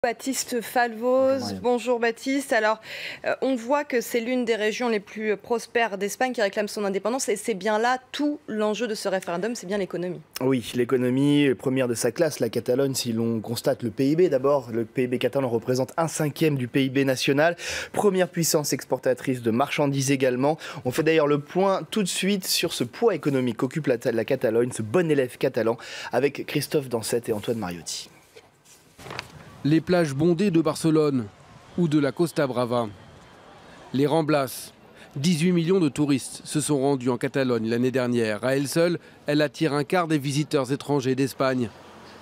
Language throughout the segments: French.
Baptiste Falvoz, bonjour Baptiste. Alors, on voit que c'est l'une des régions les plus prospères d'Espagne qui réclame son indépendance et c'est bien là tout l'enjeu de ce référendum, c'est bien l'économie. Oui, l'économie, première de sa classe, la Catalogne, si l'on constate le PIB d'abord, le PIB catalan représente 1/5 du PIB national, première puissance exportatrice de marchandises également. On fait d'ailleurs le point tout de suite sur ce poids économique qu'occupe la Catalogne, ce bon élève catalan, avec Christophe Dansette et Antoine Mariotti. Les plages bondées de Barcelone ou de la Costa Brava. Les Ramblas. 18 millions de touristes se sont rendus en Catalogne l'année dernière. À elle seule, elle attire un quart des visiteurs étrangers d'Espagne.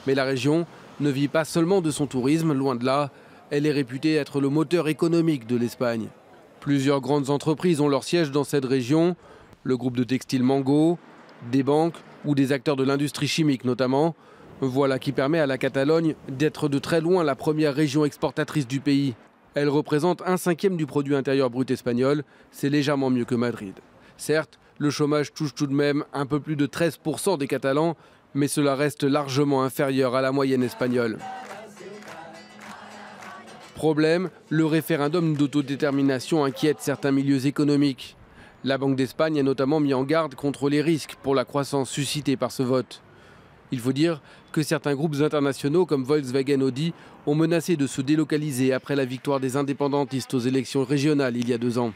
Mais la région ne vit pas seulement de son tourisme, loin de là. Elle est réputée être le moteur économique de l'Espagne. Plusieurs grandes entreprises ont leur siège dans cette région. Le groupe de textile Mango, des banques ou des acteurs de l'industrie chimique notamment. Voilà qui permet à la Catalogne d'être de très loin la première région exportatrice du pays. Elle représente 1/5 du produit intérieur brut espagnol, c'est légèrement mieux que Madrid. Certes, le chômage touche tout de même un peu plus de 13% des Catalans, mais cela reste largement inférieur à la moyenne espagnole. Problème, le référendum d'autodétermination inquiète certains milieux économiques. La Banque d'Espagne a notamment mis en garde contre les risques pour la croissance suscitée par ce vote. Il faut dire que certains groupes internationaux comme Volkswagen Audi ont menacé de se délocaliser après la victoire des indépendantistes aux élections régionales il y a 2 ans.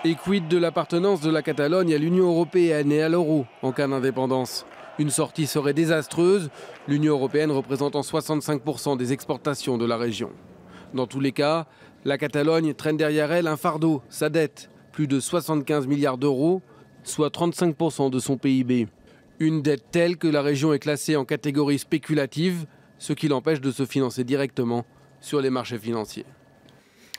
Et quid de l'appartenance de la Catalogne à l'Union européenne et à l'euro en cas d'indépendance? Une sortie serait désastreuse, l'Union européenne représentant 65% des exportations de la région. Dans tous les cas, la Catalogne traîne derrière elle un fardeau, sa dette, plus de 75 milliards d'euros, soit 35% de son PIB. Une dette telle que la région est classée en catégorie spéculative, ce qui l'empêche de se financer directement sur les marchés financiers.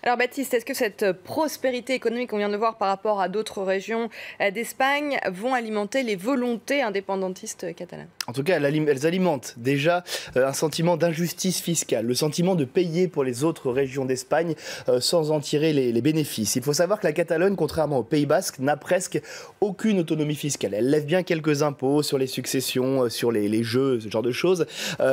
Alors Baptiste, est-ce que cette prospérité économique qu'on vient de voir par rapport à d'autres régions d'Espagne vont alimenter les volontés indépendantistes catalanes? En tout cas, elles alimentent déjà un sentiment d'injustice fiscale, le sentiment de payer pour les autres régions d'Espagne sans en tirer les bénéfices. Il faut savoir que la Catalogne, contrairement au Pays Basque, n'a presque aucune autonomie fiscale. Elle lève bien quelques impôts sur les successions, sur les jeux, ce genre de choses,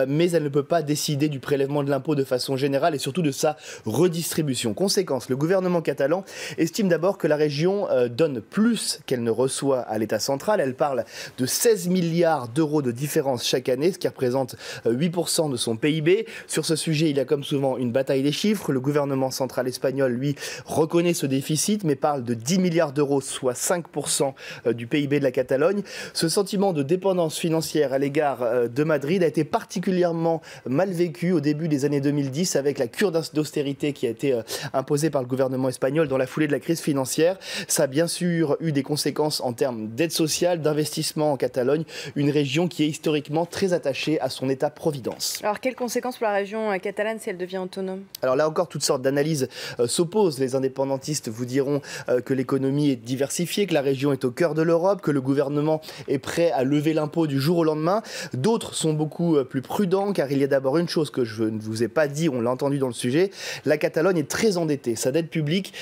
mais elle ne peut pas décider du prélèvement de l'impôt de façon générale et surtout de sa redistribution. Conséquence, le gouvernement catalan estime d'abord que la région donne plus qu'elle ne reçoit à l'État central. Elle parle de 16 milliards d'euros de différence chaque année, ce qui représente 8% de son PIB. Sur ce sujet, il y a comme souvent une bataille des chiffres. Le gouvernement central espagnol, lui, reconnaît ce déficit, mais parle de 10 milliards d'euros, soit 5% du PIB de la Catalogne. Ce sentiment de dépendance financière à l'égard de Madrid a été particulièrement mal vécu au début des années 2010 avec la cure d'austérité qui a été imposée par le gouvernement espagnol dans la foulée de la crise financière. Ça a bien sûr eu des conséquences en termes d'aide sociale, d'investissement en Catalogne, une région qui est historiquement très attachée à son État-providence. Alors quelles conséquences pour la région catalane si elle devient autonome? Alors là encore, toutes sortes d'analyses s'opposent. Les indépendantistes vous diront que l'économie est diversifiée, que la région est au cœur de l'Europe, que le gouvernement est prêt à lever l'impôt du jour au lendemain. D'autres sont beaucoup plus prudents car il y a d'abord une chose que je ne vous ai pas dit, on l'a entendu dans le sujet, la Catalogne est très endettée. Sa dette publique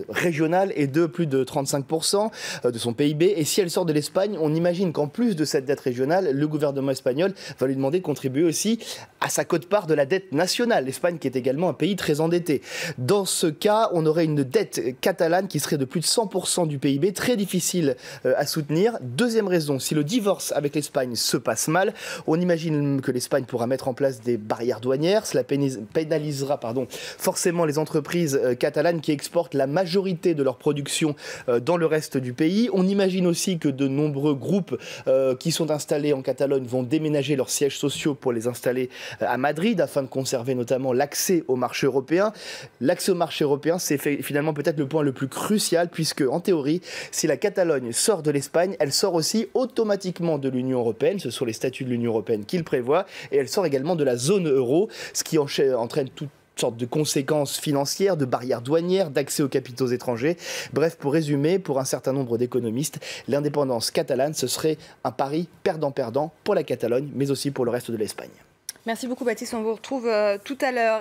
régionale est de plus de 35% de son PIB. Et si elle sort de l'Espagne, on imagine qu'en plus de cette dette régionale, le gouvernement espagnol va lui demander de contribuer aussi à sa quote-part de la dette nationale. L'Espagne qui est également un pays très endetté. Dans ce cas, on aurait une dette catalane qui serait de plus de 100% du PIB, très difficile à soutenir. Deuxième raison, si le divorce avec l'Espagne se passe mal, on imagine que l'Espagne pourra mettre en place des barrières douanières. Cela pénalisera forcément les entreprises catalanes qui exportent la majorité de leur production dans le reste du pays. On imagine aussi que de nombreux groupes qui sont installés en Catalogne vont déménager leurs sièges sociaux pour les installer à Madrid afin de conserver notamment l'accès au marché européen. L'accès au marché européen, c'est finalement peut-être le point le plus crucial puisque en théorie, si la Catalogne sort de l'Espagne, elle sort aussi automatiquement de l'Union européenne. Ce sont les statuts de l'Union européenne qui le prévoient et elle sort également de la zone euro, ce qui entraîne toute sorte de conséquences financières, de barrières douanières, d'accès aux capitaux étrangers. Bref, pour résumer, pour un certain nombre d'économistes, l'indépendance catalane, ce serait un pari perdant-perdant pour la Catalogne, mais aussi pour le reste de l'Espagne. Merci beaucoup Baptiste, on vous retrouve tout à l'heure.